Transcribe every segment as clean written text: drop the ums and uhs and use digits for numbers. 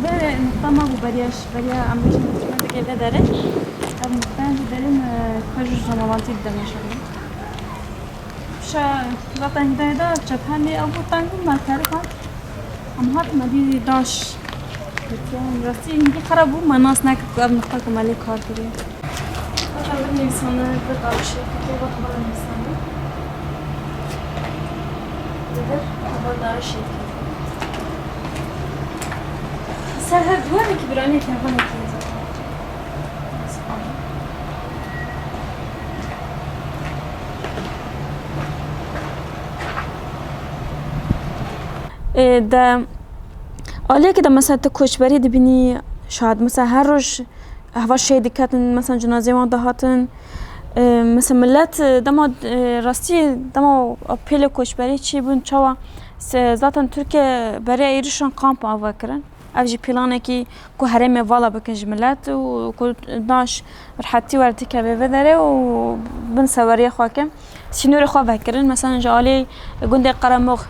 به نقطه ما بریاش بریا امروز نقطه که داره ام بند داریم کجور زمانتی دمیشم شا وقتی هدایت داد جبهانی ابو تانگو ما کردم ام هات مدی داش بتوان راستی اینکه خراب بود مناس نکرد که اب نقطه کمالی کار کردیم خراب نیستانه بدارشه که وقت بالا نیستانه دیگر بدارشه سر هر دوانی که برانی که هفته نکیزه ده آلیه که ده مثلا تا کوچبری دبینی شاید مثلا هر روز هوا شهید کردن مثلا جنازه وان دهاتن مثلا ملت دما راستی دما پیل کوچبری چی بون چوا ذاتن ترکیه برای ایرشان کامپ آوا کردن افجی پیلانه کی کو حرم والا بکنج ملت و کو داش راحتی ورتی که به داره و بن سواری خواکم سینور خوا بکرن مثلا جالی گنده قرمخ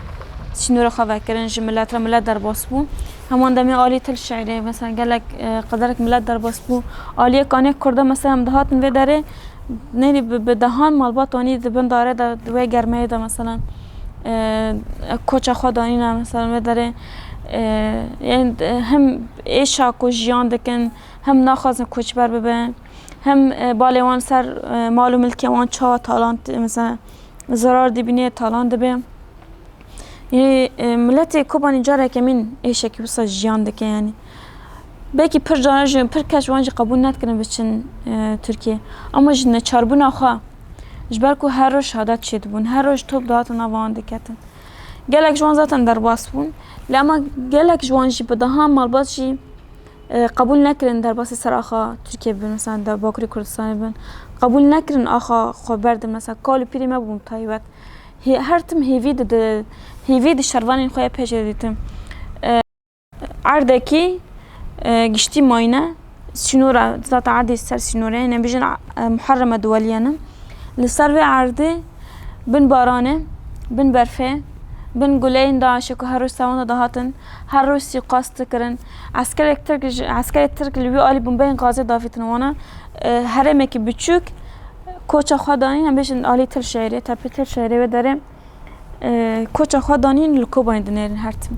سینور خوا بکرن ملت را ملت در باسبو همان دمی عالی تل شعری مثلا قالك قدرك ملت در باسبو عالی کانه کرده مثلا دهات و داره نه به دهان مالبات وانی دبن داره دوی گرمه ده مثلا کوچه خوا دانی نه مثلا و داره یعنی هم ایشا کو جیان دکن هم ناخوازن کوچبر ببین هم بالیوان سر مال و ملکی وان چا تالانت مثلا ضرر دبینه تالان دبه یعنی ملت کوبانی جاره کمین ایشا کی وسا جیان دکن یعنی belki پر جانج پر کش وانج قبول نکردن بچن ترکیه اما جن چاربون آخا جبر کو هر روز شهادت شد بون هر روز توپ دهات نوان دکتن گلک جوان زاتن در باس بون لما گلک جوانجی بدهم مالباتشی قبول نکردن در باس سر آخا ترکیه بن مثلا در باکری کردستان بن قبول نکردن آخا خبرد مثلا کال پیری ما بوم تایبت هر تم هیوید شروانی خواه پیش دیدم عردکی گشتی ماینه سنورة ذات عادي سر سنورة يعني بيجن محرمة دوليا لسر في عرضي بن بارانه بن برفه بن قلين داعش كو هروس سوون دهاتن هروس قاست كرن عسكري الترك اللي بيقالي بين غازي دافتن وانا هرمه كي بتشوك کوچه خدانین هم بیشتر عالی تر شهری تپه تر شهری و داره کوچه خدانین لکوبانی دنیرن هرتم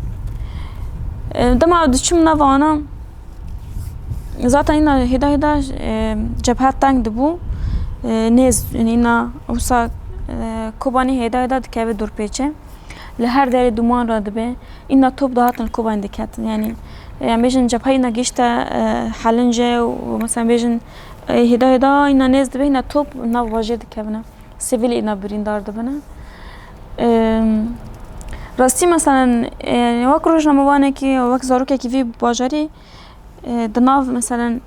دم عودشم نوانم ذاتا اینا هدا جبهت تنگ دبو نیز اینا اوسا کوبانی هدا دکه دور پیچه لهر داری دومان را دبه اینا توپ دهاتن کوبانی دکتن یعنی بیشتر جبهه اینا گشته حلنجه و مثلا بیشتر هدا اینا نیز دبه اینا توپ نواجه دکه بنا سیویل اینا بریندار دبنا راستی مثلا وقت روز نموانه که وقت زاروکه که وی باجاری دناف مثلا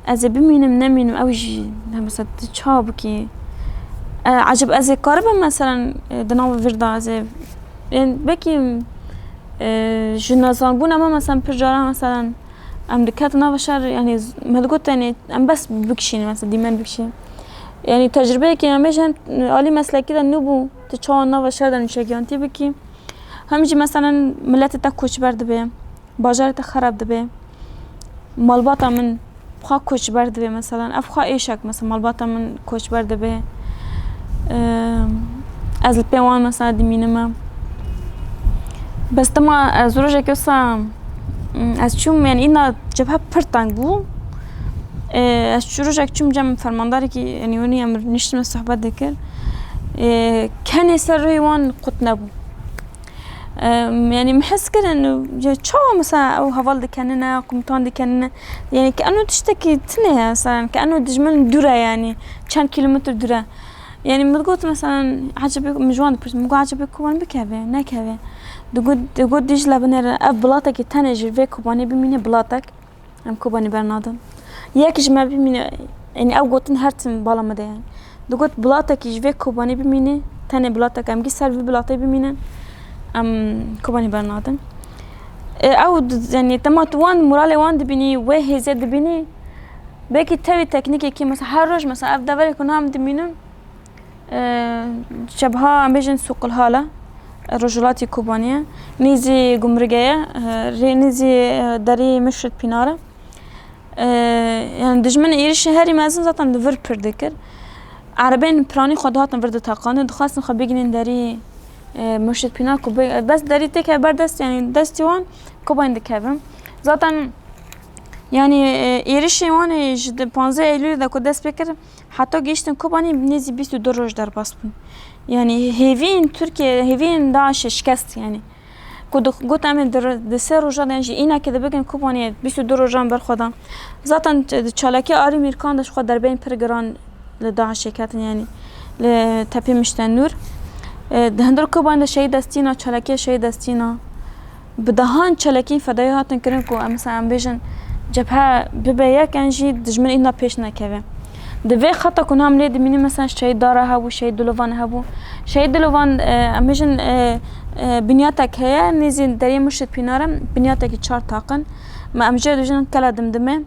از بمینم نمینم اوجی مثلا چاب کی عجب از کاربم مثلا دناف وردا از يعني بکی جنازان بون اما مثلا پرجارا مثلا ام دکات نوشر يعني مدگوت يعني ام بس بکشین مثلا دیمن بکشین يعني تجربه که همیشه عالی مسلکی دن نبو تچان نوشر دن شگیانتی بکی همیشه مثلا ملت تا کوچ برد به بازار تا خراب ده مالباتا من بخوا کوچ برد به مثلا افخوا ایشک مثلا مالباتا من کوچ برد به از الپیوان مثلا دمینم بس تما از روزه که از چوم یعنی اینا جبهه پرتنگ بو از روزه که چوم جم فرمانداری که یعنی اونی امر نشتم صحبت دکر کنی سر رویوان قط نبو يعني محس كده انه شو مثلا او هفال دكاننا قمطان دكاننا يعني كأنه تشتكي تنها مثلا كأنه دجمن دورة يعني كان كيلومتر دورة يعني متقول مثلا عجبك مجوان بس مقول عجبك كوبان بكابه نكابه دقول ديج لبنر اب بلاطك تنجر في كوباني بمينه بلاطك ام كوباني برنادم ياكش ما بمينه يعني او قلت هرتم بالا مده يعني دقول بلاطك يجي في كوباني بمينه تاني بلاطك ام جسر في بلاطي بمينه ام كوباني برنادم او يعني تمات وان مورالي وان دبيني وهي زاد دبيني بيكي تبي تكنيكي كي مثلا هروج مثلا ابدا بالي كنا هم دمينم شبها ام بيجن سوق الهاله رجلاتی کوبانیه نیزی گمرگه نیزی دری مشت پیناره يعني دجمن إيرش هاري مازن زاتن دفر پردکر عربين پرانی خود هاتن ورد تاقانه دخواستن خب بگنین داری مشت پینار کو بس داری تک بر دست يعني دستی وان کوباین دکبم زاتن يعني إيرش وان جد 15 ايلول دا کو دست بکر حتی گیشتن کوبانی نیزی 22 روز در باس بون يعني هيفين تركيا هيفين داعش شكست يعني قلت أمين دسر روجان يعني إينا كده بگن کوبانی 22 روزان برخوادن زاتن چالاکی آری میرکان داشت خود در بین پرگران لداعش شکاتن يعني لتپی مشتن نور دهندر کوبان ده شهید استینا چالاکی شهید استینا بدهان چالاکی فدای هاتن کرن کو مثلا ام بیژن جبهه ببیه کنجی دجمن اینا پیش نکوه دوی خطا کنم لید منی مثلا شهید داره هبو شهید دلوان هبو شهید دلوان ام بیژن بنیاتک هیا نیزین دری مشت پینارم بنیاتکی 4 تاقن ما امجد دجمن کلا دمدمه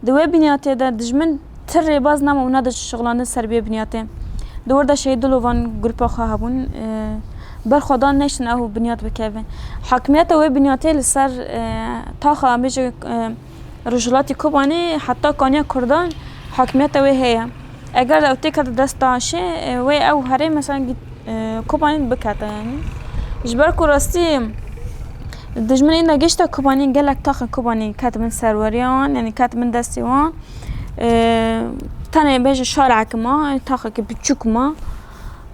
دوی بنیاتی ده دجمن تر باز نام اونا ده شغلانه سربیه بنیاتی دور ده شهید دلوان گروپ خواه هبون برخودان نشن او بنیات بکوه حاکمیت او بنیاتی لسر تاخه امیجه رجلاتی کوبانی حتی کانیا کردان حاکمیت او هیا اگر او تکر دست داشه و او هره مثلا کوبانی بکته يعني جبر کو راستی دجمن اینا گشتا کوبانی گلک تاخه کوبانی کات من سروریان يعني کات من دستی وان تاني بيجي شارع كما تاخك بتشوك ما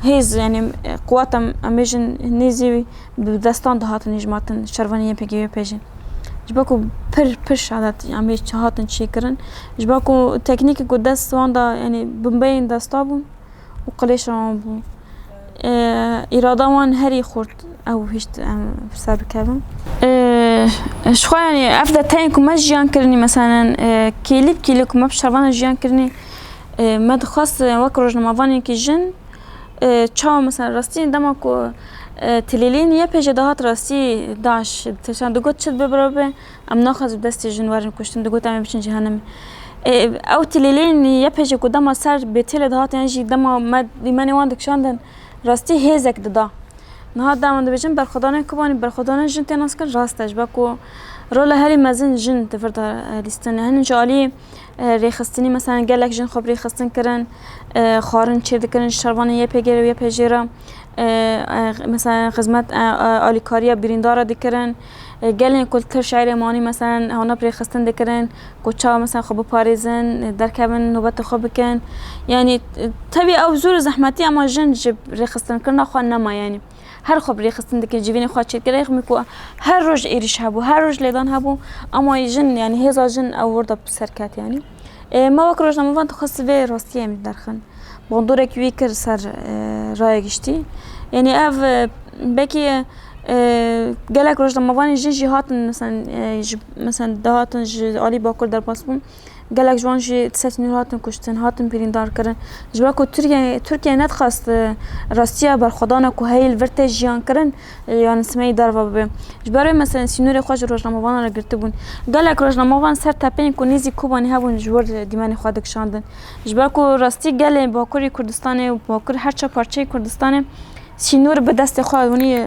هيز يعني قواتم اميجن نيزي بدستان دهاتن نجماتن شرفانية بيجي بيجي جباكو برش عادات عميش هاتن شكرن جباكو تكنيك كو دست واندا يعني بمبين دستابون وقليش رامبو إرادة وان هري خورت أو هشت بسبب كذا شخوا يعني أفضل تاني كم جيان كرني مثلا كيلو كم بشرفان جيان كرني ما دخواست وكروج نمافاني كجن چاو مثلا راستين دماكو تليلين يا بيجي دهات راستی داش تشان دگوت شد ببرابه ام ناخذ بدست جنوار کشتن دگوت ام بچن جهنم او تليلين يا بيجي قدام سر بتل دهات يعني دما ما دیمانی واندک شاندن راستی هزک ددا نه دام بچن برخدانه کوبانی برخدانه جن تناس کن راستش باکو رول هری مزن جن تفرد لیستن هن جالی ریخستنی مثلا گلک جن خب ریخستن کرن خارن چرد کرن شروان یه پیگیر و یه پیجیرم مثلا خدمت آلیکاریا بریندارا دکرن گلین کلتر شعر مانی مثلا هانا ریخستن دکرن کوچا مثلا خب پاریزن در کبن نوبت خوب کن یعنی طبیعی او زور زحمتی اما جن جب ریخستن کرن خوان نما یعنی هر خبری خستن دکه جوینی خواهد شد که میکو هر روز ایریش هبو هر روز لیدان هبو اما جن يعني هزا جن آورده بسرکت يعني ما وقت روز نموفان تخصص به راستیه می درخن بندور کی کر سر رای گشتی يعني اف بکی گلک روز نموفان جن جهاتن مثلا دهاتن عالی باکر در پاسبون گلک جوان جی تساتنی هاتن کشتن هاتن پیریندار کردن جبرا کو ترکیه ندخواست راستیا بر خدانا کو هیل ورته جیان کردن یان سمی دار و به جبرا مثلا سینور خوش روزنامه‌وان را گرفته بون گلک روزنامه‌وان سر تپین کو نیزی کوبانی هبون جور دیمانی خودک شاندن جبرا کو راستی گله باکوری کردستان و باکور هر چه پارچه کردستان سینور به دست خودونی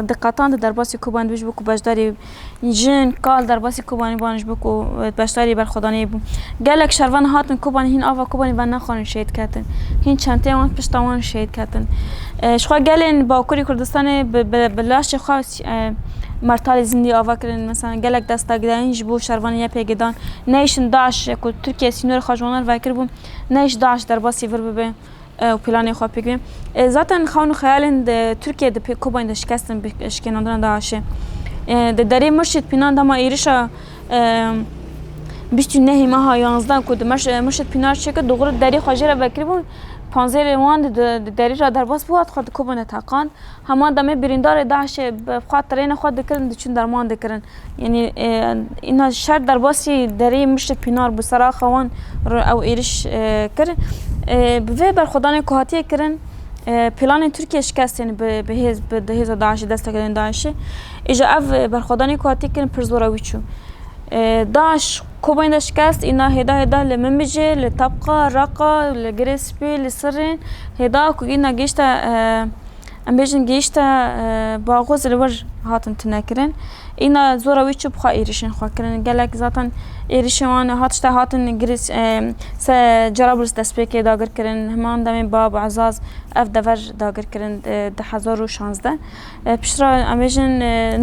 دقیقاً در باسی کوبان بیش بکو باشداری جن کال در باسی کوبانی بانش بکو باشداری بر خدانی بو گلک شروان هاتن کوبانی هین آوا کوبانی و نخوان شهید کردن هین چنته وان پشتوان شهید کردن شخوا گلین باکوری کردستان بلاش خاص مرتال زندی آوا کردن مثلا گلک دست دادن جبو شروان یا پیگدان نیشن داش کو ترکیه سینور خواجوانر وکر بو نیش داش در باسی ور ببه و پلانی خواب بگیم ذاتن خانو خیالن ترکیه د کوبان د شکستن بشکناندن داشه دری مرشد پینان دما ایرشا بیشتر نهی ماه 11 کود مرشد پینار چه که دوغور دری خواجر وکری بود 15 وان دری را در باس بود خود کوبان تاقان همان دم بریندار داش خاطرین خود دکرن چون درمان دکرن یعنی اینا شر در باسی دری مرشد پینار بسرا خوان او ایرش کرد به بر خدانه کوهاتی کردن پلان ترکیه شکست یعنی به هیز داعش دست کردن داعش ایجا اف بر خدانه کوهاتی کردن پرزوراوی چو داعش کوبین شکست اینا هدا لمنبجه لطبقه رقه لگرسپی لسرین هدا کو اینا گشتا ام بیشن گیشتا باغوز الور هاتن تنکرن اینا زورا ویچو بخوا ایریشن خوا کرن گلک زاتن ایریشوان هاتشتا هاتن گریس س جرابلس دسپیک داگر کرن همان دم باب عزاز اف دور داگر کرن 2016 پشترا ام بیشن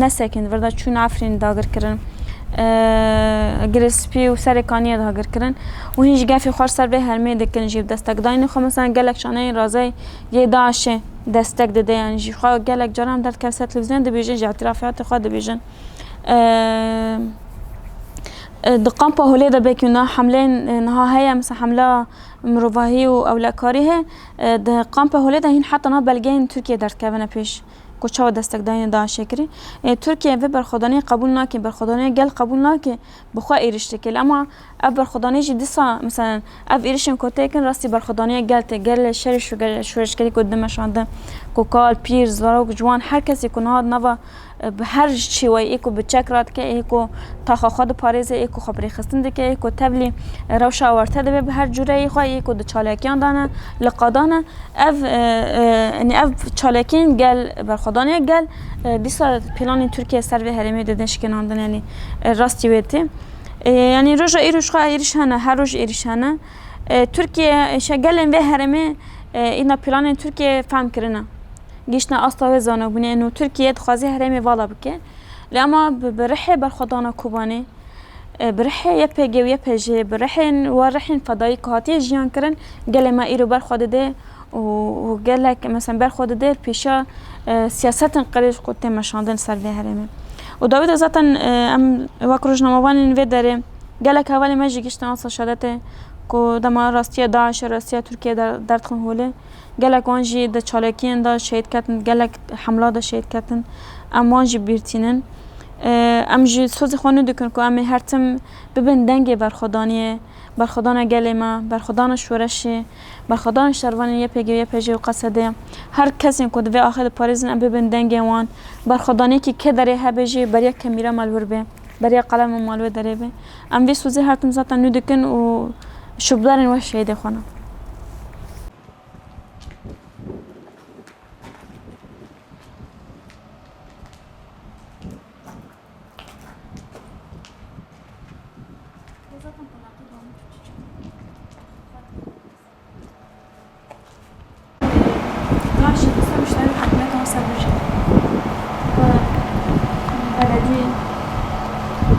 نسکن وردا چون عفرین داگر کرن گرسپی و سرکانی داگر کرن و هیچ گفی خوار سر به هرمی دکن جیب دستک داین خو مثلا گلک شانه رازی یه داشه دستک داده یعنی جی خو گلک جرام درد کسر تلویزیون دبیجن جی اعترافات خو دبیجن دقام په هولی د بکینا حمله نه هي مثلا حمله مروفاهی و اولکاریه د قام په هولی د هین حتی نه بلگین ترکیه درد کونه پیش کوچا دستک داین دا شکری ترکیه و برخودانی قبول ناکه برخودانی گل قبول ناکه بخوا ایرشته کل اما اب برخودانی جی دیسا مثلا اف ایرشن کوته کن راستی برخودانی گل شرش و شورش کلی قدام شانده کوکال پیر زاروک جوان هر کسی کنه نوا به هر چی و ایکو به چکرات که ایکو تا خود پاریزه ایکو خبری خستنده که ایکو تبلی روش آورته ده به هر جوره ایخوا ایکو ده چالاکیان دانه لقادانه اف چالاکین گل برخودانی گل دیسا پلان ترکیه سر به هرمی دادش کناندن یعنی راستی ویتی یعنی روز ایروش خواه ایرش هنه هر روز ایرش هنه ترکیه شگل به هرمی اینا پلان ترکیه فهم کرنه گیشنا اصلا وزانه بونه انو ترکیه دخوازی هرمی والا بکن لما برحه برخودانا کوبانی برحه یه پیگه و یه پیجه برحه و رحین فضایی که هاتی جیان کرن گل ما ایرو برخواد ده و گلک مثلا برخواد ده پیشا سیاست قریش قوته مشاندن سر ده هرمی و داوید ذاتا ام وکروش نموان وی داره گلک اولی مجی گیشنا اصلا شدته که دما راستیه داعش راستیه ترکیه درد خون هوله گلک وانجی د چالاکین دا شهید کتن گلک حمله دا شهید کتن ام وانجی بیرتینن ام جی سوز خانو دکن که ام هرتم ببین دنگ برخودان گل ما برخودان شورشی برخودان شروانی یه پیجه و قصده هر کسی که دوی آخر پاریزن ام ببین دنگ وان برخودانی که داره هبجی بر یک کمیرا مالور به بر یک قلم مالور داره به ام وی سوزی هرتم زاتا نو دکن و شبدارن و شهید خانه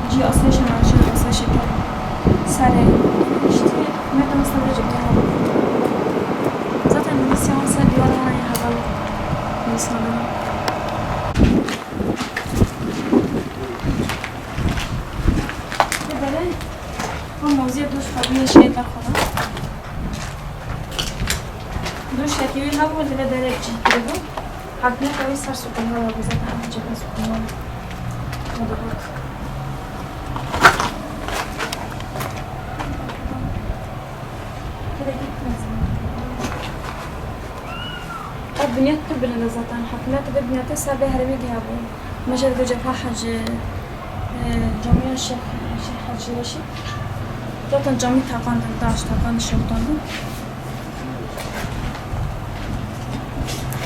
جی اصلش نمیشه اصلش که سره اشتی مردم اصلا جبته هم ذات نمیسیان سر دیوار های حوال نیستانه بله هم موضوع دوش خواهی شید برخورم دوش یکیوی هوا دیگه داره چی کرده حتما کوی سر سکن ها و بزرگ هم جبه سکن ها مدبوک بنيت كبرنا زاتن حكمات بنيت سابه هرمي جابو مجال جبهة حج جامعة الشيخ حج رشي زاتن جامعة تاقان داش تاقان الشوطان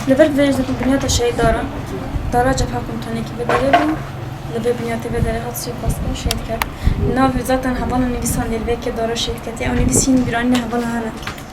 لبر بيج زاتن بنيت الشيء دارا جبهة كنتاني كي بدري لبر بنيت بدري هات سوي قاسم شيء كات ناف زاتن هبانا نجسان للبيك دارا شيء كات يعني نجسين براني هبانا هلا